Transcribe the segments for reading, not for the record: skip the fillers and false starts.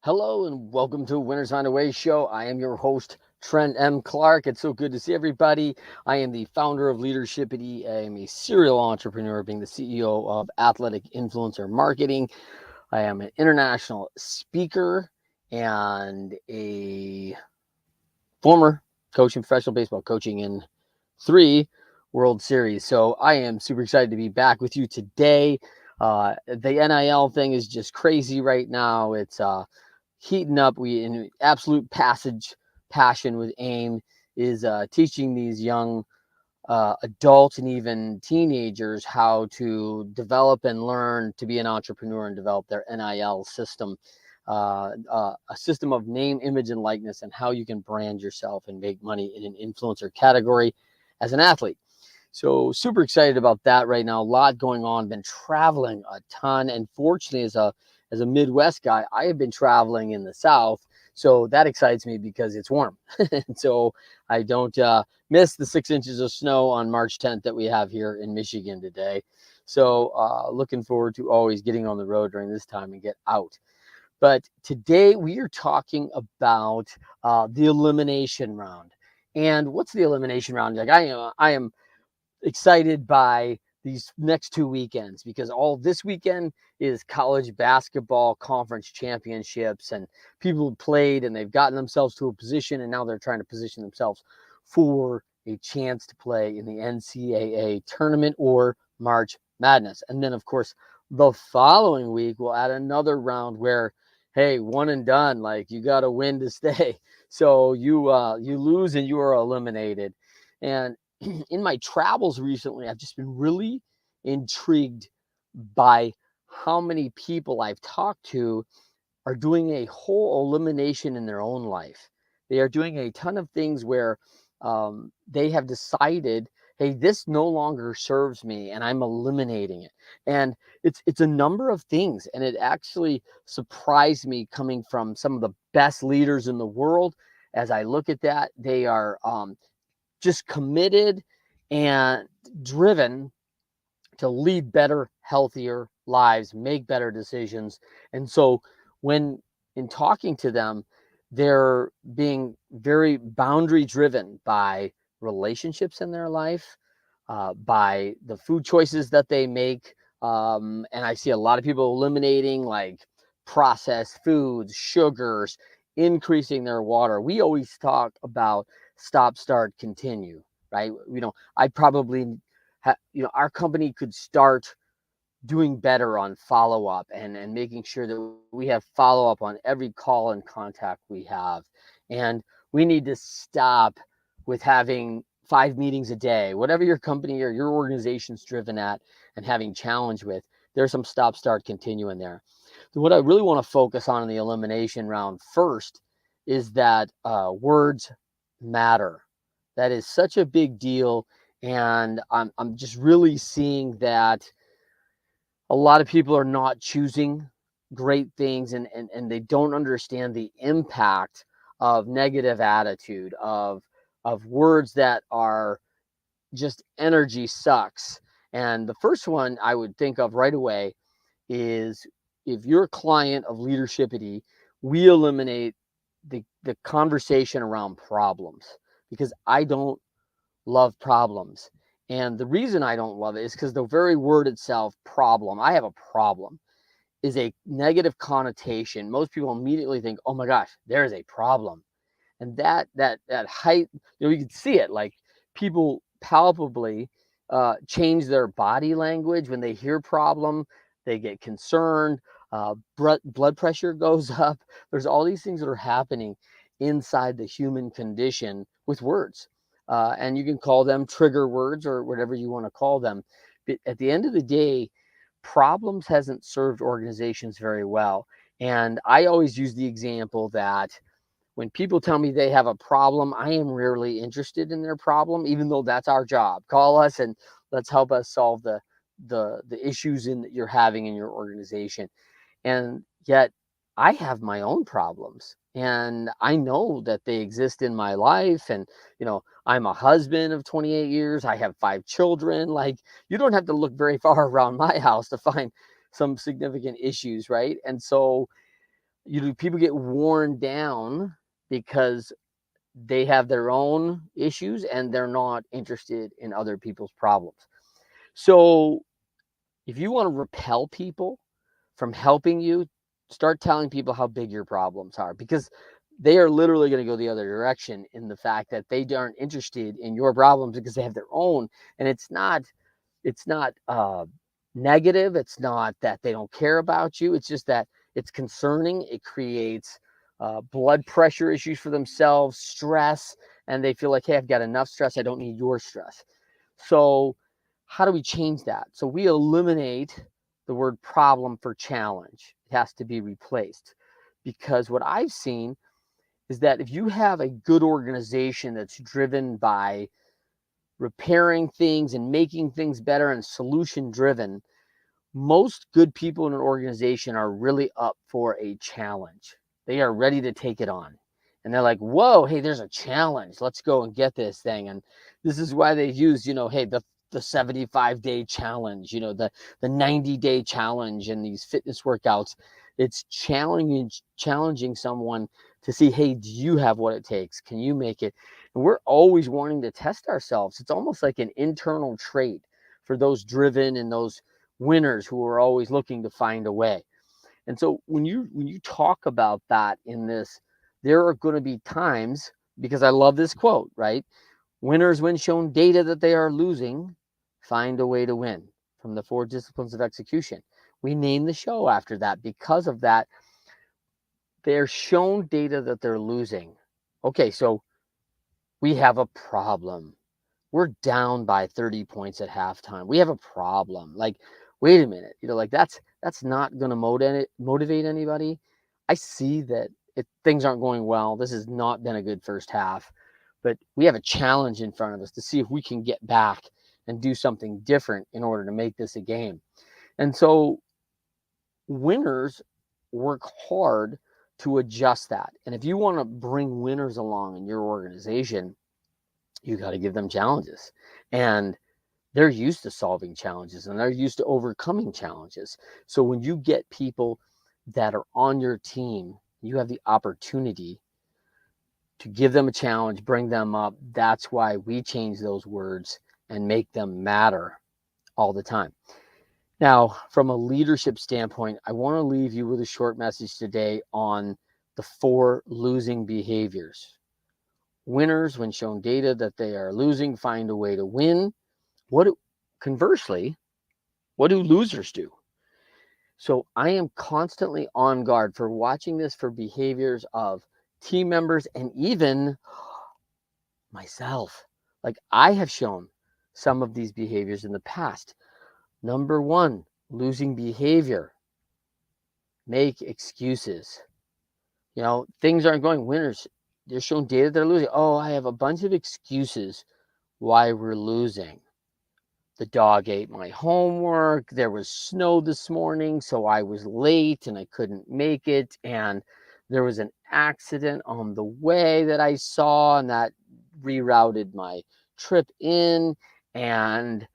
Hello and welcome to Winners on the Way show. I am your host, Trent M Clark. It's so good to see everybody. I am the founder of Leadershipity. I am a serial entrepreneur, being the CEO of Athletic Influencer Marketing. I am an international speaker and a former coach in professional baseball, coaching in 3 World Series. So I am super excited to be back with you today. The NIL thing is just crazy right now. It's heating up. We in absolute passion with AIM is teaching these young adults and even teenagers how to develop and learn to be an entrepreneur and develop their NIL system, a system of name, image, and likeness, and how you can brand yourself and make money in an influencer category as an athlete. So super excited about that right now. A lot going on. Been traveling a ton, and fortunately, as a Midwest guy, I have been traveling in the South, so that excites me because it's warm. So I don't miss the 6 inches of snow on March 10th that we have here in Michigan today. So looking forward to always getting on the road during this time and get out. But today we are talking about the elimination round. And what's the elimination round? Like I am excited by these next 2 weekends because all this weekend is college basketball conference championships, and people have played and they've gotten themselves to a position, and now they're trying to position themselves for a chance to play in the NCAA tournament or March Madness. And then, of course, the following week we'll add another round where, hey, one and done, like you got to win to stay. So you lose and you are eliminated. And in my travels recently, I've just been really intrigued by how many people I've talked to are doing a whole elimination in their own life. They are doing a ton of things where they have decided, hey, this no longer serves me, and I'm eliminating it. And it's a number of things, and it actually surprised me coming from some of the best leaders in the world. As I look at that, they are just committed and driven to lead better, healthier lives, make better decisions. And so when in talking to them, they're being very boundary driven by relationships in their life, by the food choices that they make. And I see a lot of people eliminating like processed foods, sugars, increasing their water. We always talk about stop, start, continue, right? I probably, our company could start doing better on follow up and making sure that we have follow up on every call and contact we have. And we need to stop with having 5 meetings a day, whatever your company or your organization's driven at and having challenge with. There's some stop, start, continue in there. So what I really want to focus on in the elimination round first is that words matter. That is such a big deal. And I'm just really seeing that a lot of people are not choosing great things, and they don't understand the impact of negative attitude, of words that are just energy sucks. And the first one I would think of right away is, if you're a client of Leadershipity, we eliminate the conversation around problems, because I don't love problems. And the reason I don't love it is because the very word itself, problem, I have a problem, is a negative connotation. Most people immediately think, oh my gosh, there's a problem. And that height, you can see it, like people palpably change their body language when they hear problem. They get concerned. Blood pressure goes up. There's all these things that are happening inside the human condition with words. And you can call them trigger words or whatever you want to call them. But at the end of the day, problems hasn't served organizations very well. And I always use the example that when people tell me they have a problem, I am rarely interested in their problem, even though that's our job. Call us and let's help us solve the issues that you're having in your organization. And yet I have my own problems, and I know that they exist in my life. And, I'm a husband of 28 years. I have 5 children. Like, you don't have to look very far around my house to find some significant issues, right? And so, people get worn down because they have their own issues and they're not interested in other people's problems. So if you want to repel people from helping you, start telling people how big your problems are, because they are literally going to go the other direction in the fact that they aren't interested in your problems because they have their own. And it's not negative. It's not that they don't care about you. It's just that it's concerning. It creates blood pressure issues for themselves, stress, and they feel like, hey, I've got enough stress. I don't need your stress. So how do we change that? So we eliminate the word problem for challenge. It has to be replaced, because what I've seen is that if you have a good organization that's driven by repairing things and making things better and solution driven, most good people in an organization are really up for a challenge. They are ready to take it on. And they're like, whoa, hey, there's a challenge. Let's go and get this thing. And this is why they use, hey, the 75-day challenge, the 90-day challenge and these fitness workouts. It's challenging someone to see, hey, do you have what it takes? Can you make it? And we're always wanting to test ourselves. It's almost like an internal trait for those driven and those winners who are always looking to find a way. And so when you talk about that in this, there are going to be times, because I love this quote, right? Winners, when shown data that they are losing, find a way to win, from the 4 disciplines of execution. We named the show after that because of that. They're shown data that they're losing. Okay, so we have a problem. We're down by 30 points at halftime. We have a problem. Like, wait a minute, like that's not going to motivate anybody. I see that things aren't going well. This has not been a good first half, but we have a challenge in front of us to see if we can get back and do something different in order to make this a game. And so winners work hard to adjust that. And if you want to bring winners along in your organization, you got to give them challenges. And they're used to solving challenges and they're used to overcoming challenges. So when you get people that are on your team, you have the opportunity to give them a challenge, bring them up. That's why we change those words and make them matter all the time. Now, from a leadership standpoint, I want to leave you with a short message today on the 4 losing behaviors. Winners, when shown data that they are losing, find a way to win. Conversely, what do losers do? So I am constantly on guard for watching this for behaviors of team members and even myself. Like, I have shown some of these behaviors in the past. Number 1, losing behavior. Make excuses. Things aren't going. Winners, they're showing data they're losing. Oh, I have a bunch of excuses why we're losing. The dog ate my homework. There was snow this morning, so I was late and I couldn't make it. And there was an accident on the way that I saw, and that rerouted my trip in. And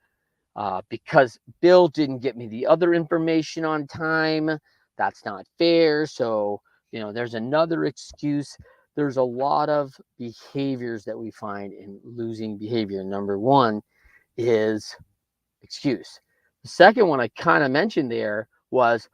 because Bill didn't get me the other information on time, that's not fair. So, there's another excuse. There's a lot of behaviors that we find in losing behavior. Number 1 is excuse. The second one I kind of mentioned there was,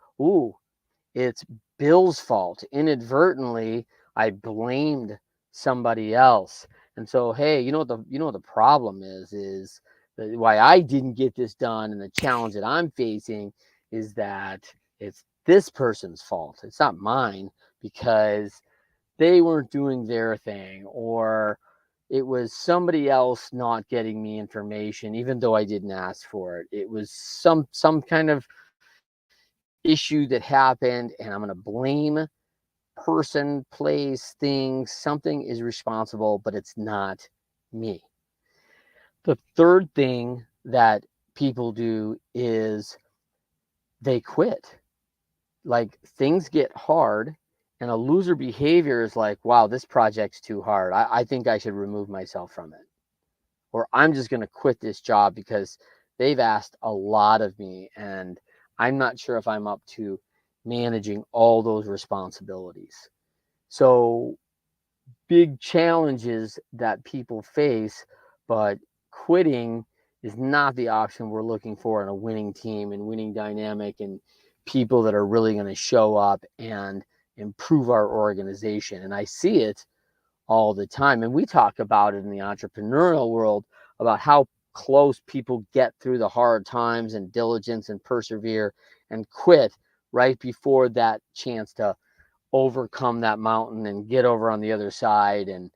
it's Bill's fault. Inadvertently, I blamed somebody else. And so, hey, what the problem is why I didn't get this done, and the challenge that I'm facing is that it's this person's fault. It's not mine, because they weren't doing their thing, or it was somebody else not getting me information, even though I didn't ask for it. It was some kind of issue that happened, and I'm going to blame person, place, things. Something is responsible, but it's not me. The third thing that people do is they quit. Like, things get hard, and a loser behavior is like, wow, this project's too hard. I think I should remove myself from it. Or I'm just going to quit this job because they've asked a lot of me and I'm not sure if I'm up to managing all those responsibilities. So big challenges that people face, but quitting is not the option we're looking for in a winning team and winning dynamic and people that are really going to show up and improve our organization. And I see it all the time. And we talk about it in the entrepreneurial world about how close people get through the hard times and diligence and persevere and quit right before that chance to overcome that mountain and get over on the other side. And,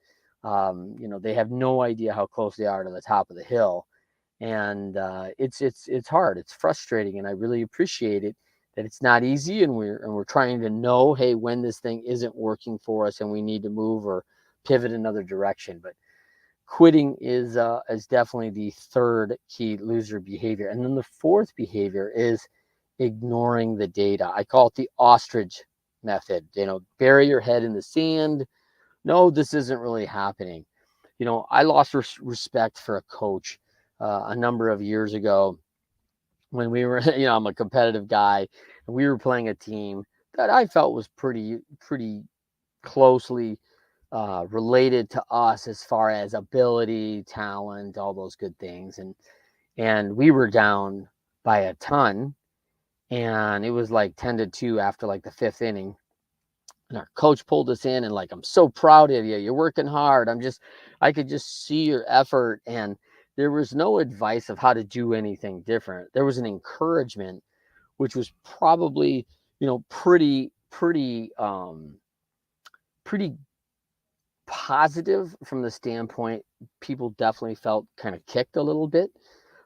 they have no idea how close they are to the top of the hill. And it's hard. It's frustrating. And I really appreciate it that it's not easy. And we're trying to know, hey, when this thing isn't working for us and we need to move or pivot another direction. But quitting is definitely the third key loser behavior. And then the fourth behavior is ignoring the data. I call it the ostrich method. Bury your head in the sand. No, this isn't really happening. I lost respect for a coach a number of years ago when we were, I'm a competitive guy, and we were playing a team that I felt was pretty closely related to us as far as ability, talent, all those good things. And we were down by a ton, and it was like 10-2 after like the fifth inning. And our coach pulled us in and like, I'm so proud of you. You're working hard. I could just see your effort. And there was no advice of how to do anything different. There was an encouragement, which was probably, pretty positive from the standpoint. People definitely felt kind of kicked a little bit,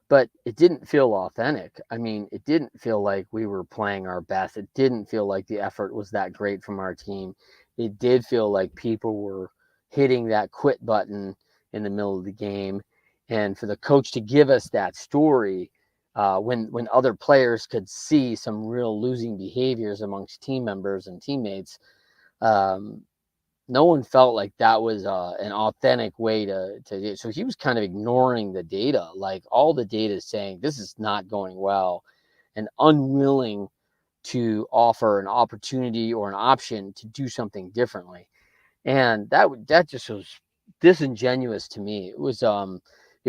but it didn't feel authentic. I mean, it didn't feel like we were playing our best. It didn't feel like the effort was that great from our team. It did feel like people were hitting that quit button in the middle of the game. And for the coach to give us that story when other players could see some real losing behaviors amongst team members and teammates, no one felt like that was an authentic way to do. So he was kind of ignoring the data, like all the data is saying this is not going well, and unwilling to offer an opportunity or an option to do something differently. And that just was disingenuous to me. It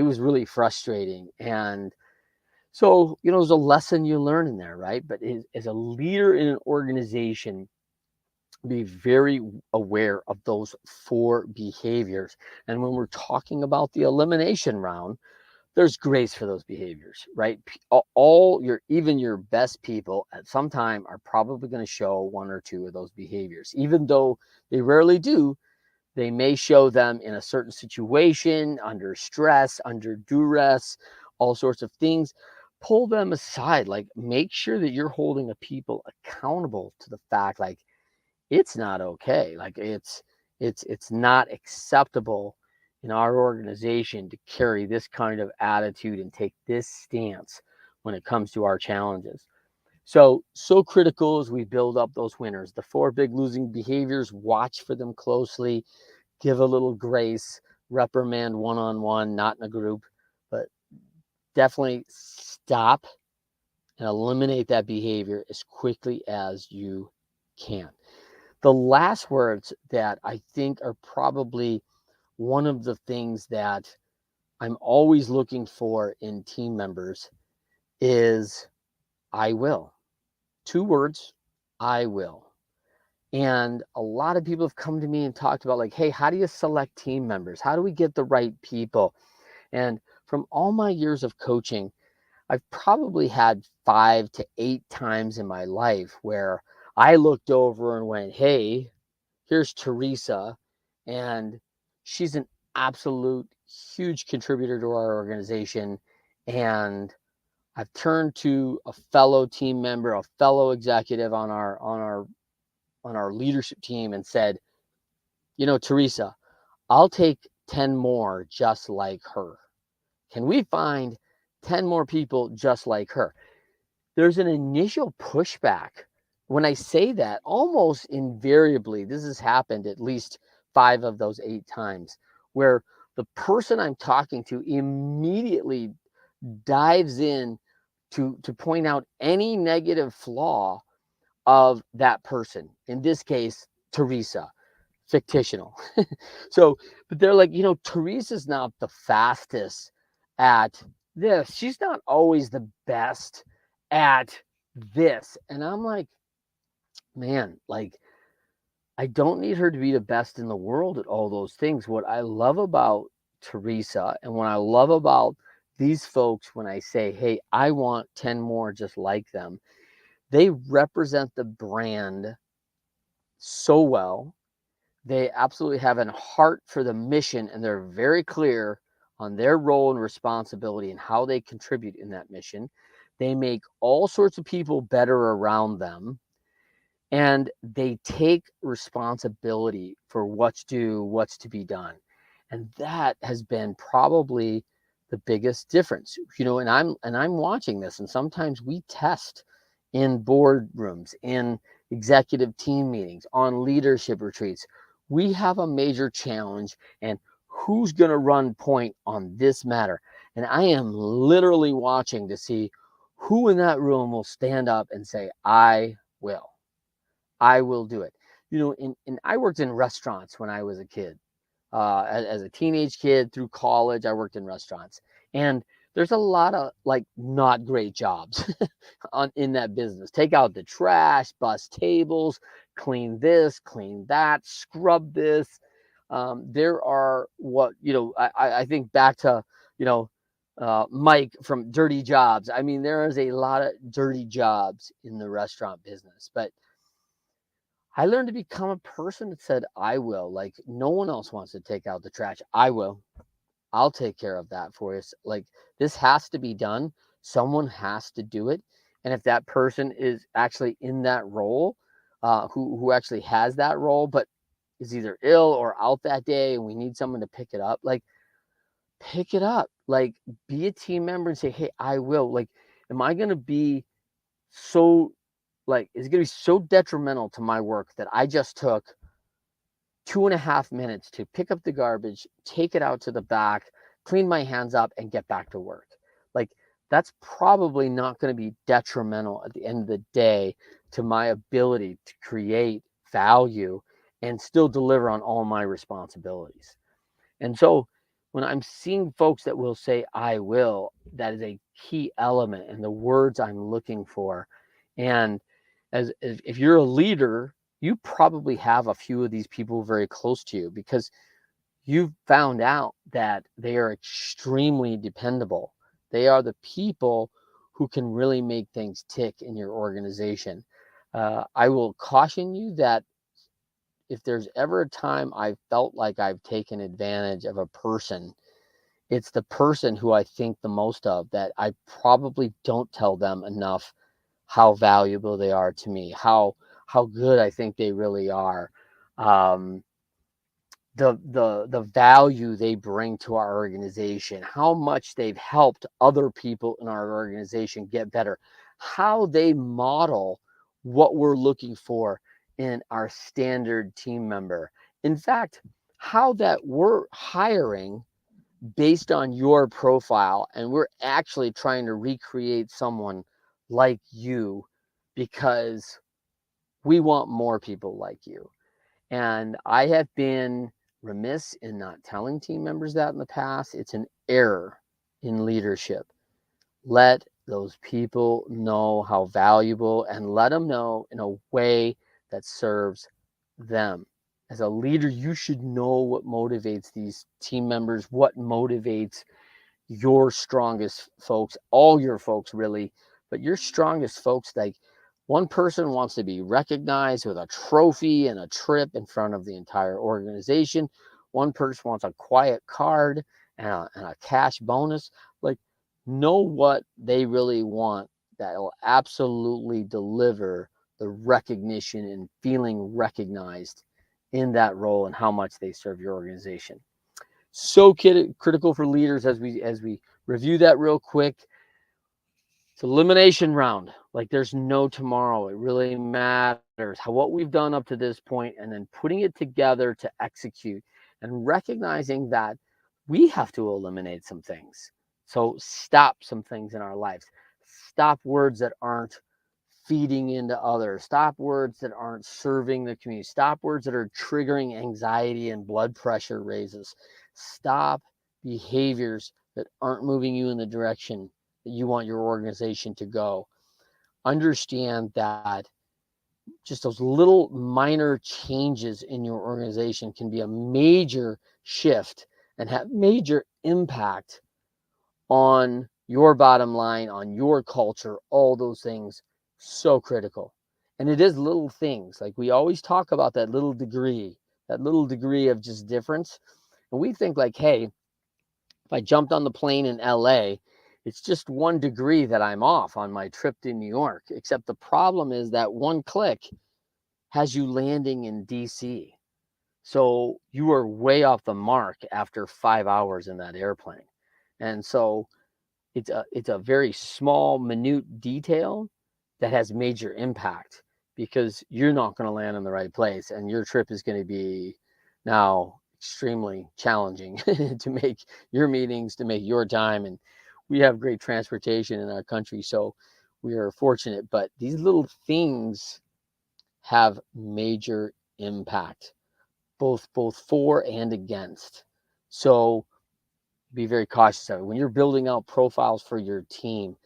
was really frustrating. And so, there's a lesson you learn in there, right? But as a leader in an organization, be very aware of those four behaviors. And when we're talking about the elimination round, there's grace for those behaviors, right? Even your best people at some time are probably going to show one or two of those behaviors. Even though they rarely do, they may show them in a certain situation, under stress, under duress, all sorts of things. Pull them aside, like make sure that you're holding a people accountable to the fact, like, it's not okay. Like it's not acceptable in our organization to carry this kind of attitude and take this stance when it comes to our challenges. So critical as we build up those winners. The four big losing behaviors, watch for them closely, give a little grace, reprimand one-on-one, not in a group, but definitely stop and eliminate that behavior as quickly as you can. The last words that I think are probably one of the things that I'm always looking for in team members is I will. 2 words, I will. And a lot of people have come to me and talked about like, hey, how do you select team members? How do we get the right people? And from all my years of coaching, I've probably had 5 to 8 times in my life where I looked over and went, hey, here's Teresa, and she's an absolute huge contributor to our organization. And I've turned to a fellow team member, a fellow executive on our leadership team and said, Teresa, I'll take 10 more just like her. Can we find 10 more people just like her? There's an initial pushback. When I say that, almost invariably, this has happened at least 5 of those 8 times, where the person I'm talking to immediately dives in to point out any negative flaw of that person. In this case, Teresa, fictional. So, but they're like, Teresa's not the fastest at this. She's not always the best at this. And I'm like, man, like, I don't need her to be the best in the world at all those things. What I love about Teresa and what I love about these folks when I say, hey, I want 10 more just like them, they represent the brand so well. They absolutely have a heart for the mission, and they're very clear on their role and responsibility and how they contribute in that mission. They make all sorts of people better around them, and they take responsibility for what's due, what's to be done. And that has been probably the biggest difference. And I'm watching this, and sometimes we test in boardrooms, in executive team meetings, on leadership retreats. We have a major challenge, and who's going to run point on this matter? And I am literally watching to see who in that room will stand up and say, I will do it. I worked in restaurants when I was a kid. As a teenage kid through college, I worked in restaurants. And there's a lot of like not great jobs in that business. Take out the trash, bus tables, clean this, clean that, scrub this. There are I think back to, Mike from Dirty Jobs. I mean, there is a lot of dirty jobs in the restaurant business, but I learned to become a person that said, I will. Like, no one else wants to take out the trash. I will. I'll take care of that for you. Like, this has to be done. Someone has to do it. And if that person is actually in that role, who actually has that role, but is either ill or out that day, and we need someone to pick it up, like, pick it up. Like, be a team member and say, hey, I will. Like, am I going to be so is it going to be so detrimental to my work that I just took 2.5 minutes to pick up the garbage, take it out to the back, clean my hands up, and get back to work? Like, that's probably not going to be detrimental at the end of the day to my ability to create value and still deliver on all my responsibilities. And so when I'm seeing folks that will say, I will, that is a key element in the words I'm looking for. And as if you're a leader, you probably have a few of these people very close to you because you've found out that they are extremely dependable. They are the people who can really make things tick in your organization. I will caution you that if there's ever a time I've felt like I've taken advantage of a person, it's the person who I think the most of, that I probably don't tell them enough how valuable they are to me, how good I think they really are, the value they bring to our organization, how much they've helped other people in our organization get better, how they model what we're looking for in our standard team member. In fact, how that we're hiring based on your profile, and we're actually trying to recreate someone like you because we want more people like you. And I have been remiss in not telling team members that in the past. It's an error in leadership. Let those people know how valuable, and let them know in a way that serves them. As a leader, you should know what motivates these team members, what motivates your strongest folks, all your folks really, but your strongest folks. Like, one person wants to be recognized with a trophy and a trip in front of the entire organization. One person wants a quiet card and a cash bonus. Like, know what they really want that will absolutely deliver the recognition and feeling recognized in that role and how much they serve your organization. So critical for leaders. As we review that real quick, it's elimination round. Like, there's no tomorrow. It really matters what we've done up to this point, and then putting it together to execute, and recognizing that we have to eliminate some things. So stop some things in our lives. Stop words that aren't feeding into others. Stop words that aren't serving the community. Stop words that are triggering anxiety and blood pressure raises. Stop behaviors that aren't moving you in the direction that you want your organization to go. Understand that just those little minor changes in your organization can be a major shift and have major impact on your bottom line, on your culture, all those things. So critical. And it is little things. Like we always talk about that little degree of just difference. And we think like, hey, if I jumped on the plane in LA, it's just 1 degree that I'm off on my trip to New York. Except the problem is that one click has you landing in DC. So you are way off the mark after 5 hours in that airplane. And so it's a very small, minute detail that has major impact, because you're not going to land in the right place, and your trip is going to be now extremely challenging to make your meetings, to make your time. And we have great transportation in our country, so we are fortunate. But these little things have major impact, both for and against. So be very cautious of it. When you're building out profiles for your team,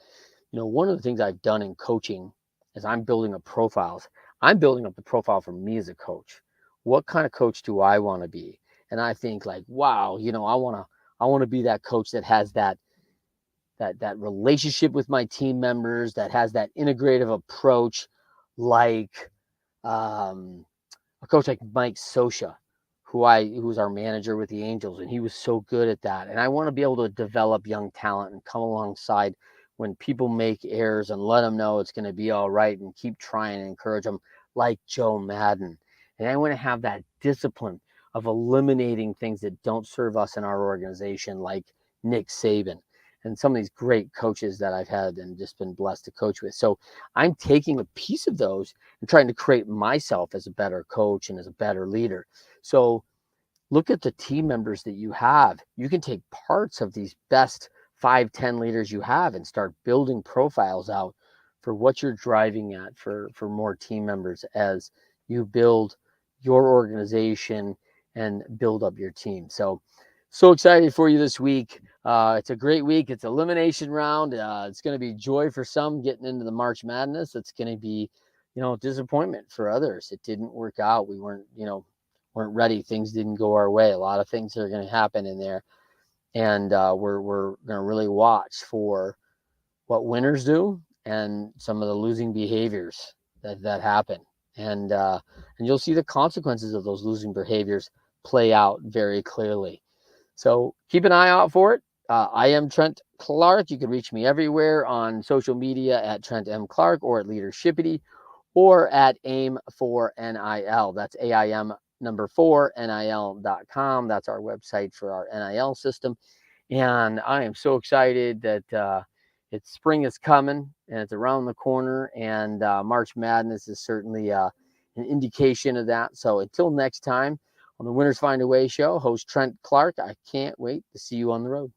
one of the things I've done in coaching is I'm building up profiles. I'm building up the profile for me as a coach. What kind of coach do I want to be? And I think like, wow, I want to be that coach that has that relationship with my team members, that has that integrative approach, like a coach like Mike Sosha, who was our manager with the Angels, and he was so good at that. And I want to be able to develop young talent and come alongside when people make errors and let them know it's going to be all right, and keep trying and encourage them, like Joe Madden. And I want to have that discipline of eliminating things that don't serve us in our organization, like Nick Saban and some of these great coaches that I've had and just been blessed to coach with. So I'm taking a piece of those and trying to create myself as a better coach and as a better leader. So look at the team members that you have. You can take parts of these best 5-10 leaders you have and start building profiles out for what you're driving at for more team members as you build your organization and build up your team. So excited for you this week. It's a great week. It's elimination round. It's going to be joy for some getting into the March Madness. It's going to be, disappointment for others. It didn't work out. We weren't ready. Things didn't go our way. A lot of things are going to happen in there. And we're going to really watch for what winners do and some of the losing behaviors that happen. And you'll see the consequences of those losing behaviors play out very clearly. So keep an eye out for it. I am Trent Clark. You can reach me everywhere on social media at Trent M Clark, or at Leadershipity, or at AIM4NIL. That's AIM number 4 NIL.com. That's our website for our NIL system. And I am so excited that spring is coming and it's around the corner, and March Madness is certainly an indication of that. So until next time, on the Winners Find a Way show, host Trent Clark, I can't wait to see you on the road.